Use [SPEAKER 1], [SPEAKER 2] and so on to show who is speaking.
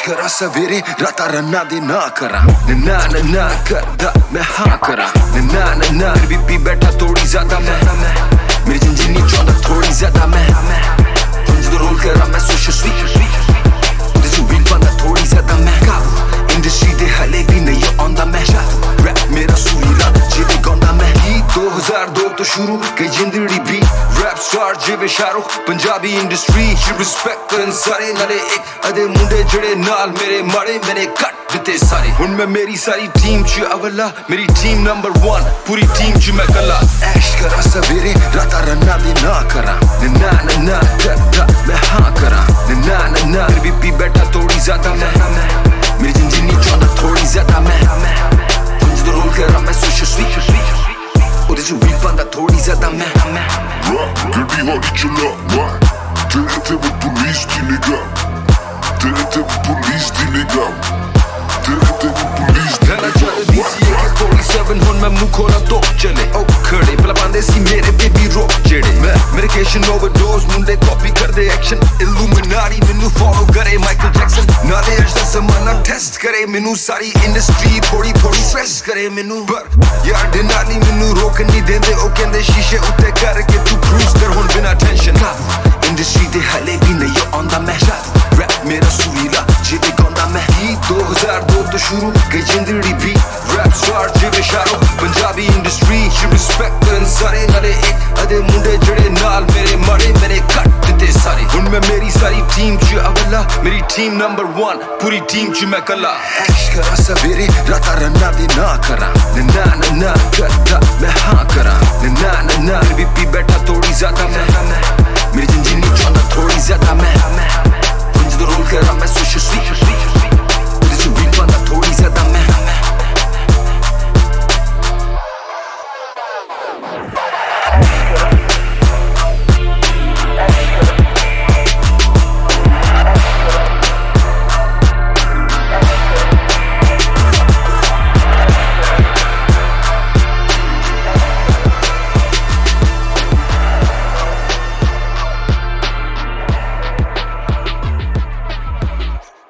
[SPEAKER 1] करा सवेरे राता रन्ना दे ना करा ना ना ना करदा मैं हाँ करा ना ना ना फिर भी पी बैठा थोड़ी ज्यादा मैं मेरी जिंदगी चाहता थोड़ी ज्यादा मैं जो रोल करा मैं सोशल स्वीट जो बील बंदा थोड़ी ज्यादा मैं काबू इंडस्ट्री दे हले भी नहीं आंदा मैं रैप मेरा सुरीला जिले गांदा मैं 2002 तो शुरू कई जिंदड़ी भी रैप स्टार जिवे शाहरुख पंजाबी इंडस्ट्री रिस्पेक्ट करन सारे नाले एक अदे मुंडे जड़े नाल मेरे माड़े मैंने कट दिते सारे हुन मैं मेरी सारी टीम च अवला मेरी टीम नंबर 1 पूरी टीम च मैं कला ऐश करा सवेरे राता रन्ना दे ना करा ना ना ना करदा मैं हाँ करा ना ना ना फिर भी पी बैठा थोड़ी ज्यादा मैं मेरी जिंदगी चाहता थोड़ी ज्यादा मैं जो रोल करा मैं सोशल स्वीट ਉਹਦੇ ਚ ਵੀ ਪਾਂਦਾ ਥੋੜੀ ਜ਼ਿਆਦਾ ਮੈਂ
[SPEAKER 2] ਗੱਡੀ ਹੌਲੀ ਚਲਾ ਤੇਰੇ ਤੇ ਪੁਲਿਸ ਦੀ ਨਿਗਾਹ ਤੇਰੇ ਤੇ ਪੁਲਿਸ ਦੀ ਨਿਗਾਹ ਤੇਰੇ ਤੇ ਪੁਲਿਸ ਦੀ
[SPEAKER 1] ਨਿਗਾਹ 47 ਹੁਣ ਮੈਂ ਮੂੰਹ ਖੋਲਾ ਤੋਂ ਚਲੇ ਉਹ ਖੜੇ ਪਹਿਲਾਂ ਪਾਂਦੇ ਸੀ ਮੇਰੇ ਬੇਬੀ ਰੋਕ ਜਿਹੜੇ ਮੈਡੀਕੇਸ਼ਨ ਓਵਰਡੋਜ਼ ਮੁੰਡੇ ਕਾਪੀ ਕਰਦੇ ਐਕਸ਼ਨ ਇਲੂਮੀਨਾਟੀ ਮੈਨੂੰ ਫੋਲੋ ਕਰੇ ਮਾਈਕਲ ਜੈਕਸਨ ਨਾਲੇ ਅੱਜ ਦਾ ਜ਼ਮਾਨਾ ਟੈਸਟ ਕਰੇ ਮੈਨੂੰ ਸਾਰੀ ਇੰਡਸਟਰੀ ਥੋੜੀ ਸਟ੍ਰੈਸ ਕਰੇ ਮੈਨੂੰ ਪਰ ਯਾਰ ਦਿਨਾਂ ਨਹੀਂ ਮੈਨੂੰ ਰੋਕ ਨਹੀਂ ਦਿੰਦੇ ਉਹ ਕਹਿੰਦੇ ਸ਼ੀਸ਼ੇ ਉੱਤੇ ਕਰਕੇ ਤੂੰ ਕਰੂਜ਼ ਕਰ ਹੁਣ ਬਿਨਾਂ ਟੈਨਸ਼ਨ ਇੰਡਸਟਰੀ ਦੇ ਹਲੇ ਵੀ ਨਹੀਂ ਆਉਂਦਾ ਮੈਂ ਰੈਪ ਮੇਰਾ ਸੁਰੀਲਾ ਜਿਵੇਂ ਗਾਉਂਦਾ ਮੈਂ 2002 ਤੋਂ ਸ਼ੁਰੂ ਕਈ ਜਿੰਦੜੀ ਵੀ ਰੈਪ ਸਟਾਰ ਜਿਵੇਂ ਸ਼ਾਹਰੁਖ ਪੰਜਾਬੀ ਇੰਡਸਟਰੀ ਰਿਸਪੈਕਟ ਕਰਨ ਸਾਰੇ ਨਾਲੇ ਇੱਕ ਅਦੇ ਮੁੰਡੇ ਜਿਹੜੇ ਨਾਲ ਮੇਰੇ ਮਾੜੇ ਮੈਨੇ ਕੱਟ ਦਿੱਤੇ ਸਾਰੇ ਹੁਣ ਮੈਂ ਮੇਰੀ ਸਾਰੀ ਟੀਮ ਚ ਅਵਲਾ ਮੇਰੀ ਟੀਮ ਨੰਬਰ 1 ਪੂਰੀ ਟੀਮ ਚ ਮੈਂ ਕਲਾ ਐਸ਼ ਕਰਾ ਸਵੇਰੇ ਰਾਤਾ ਰੰਨਾ ਦੇ ਨਾ ਕਰਾ ਨਾ ਨਾ ਨਾ ਕਰਦਾ ਮੈਂ ਹਾਂ ਕਰਾ ਨਾ ਨਾ ਨਾ ਫਿਰ ਵੀ ਪੀ ਬੈਠਾ ਥੋੜੀ ਜ਼ਿਆਦਾ ਮੈਂ ਮੇਰੀ ਜ਼ਿੰਦਗੀ ਚਾਹਤਾ ਥੋੜੀ ਜ਼ਿਆਦਾ ਮੈਂ जो रोल करा मैं सोशल स्वीट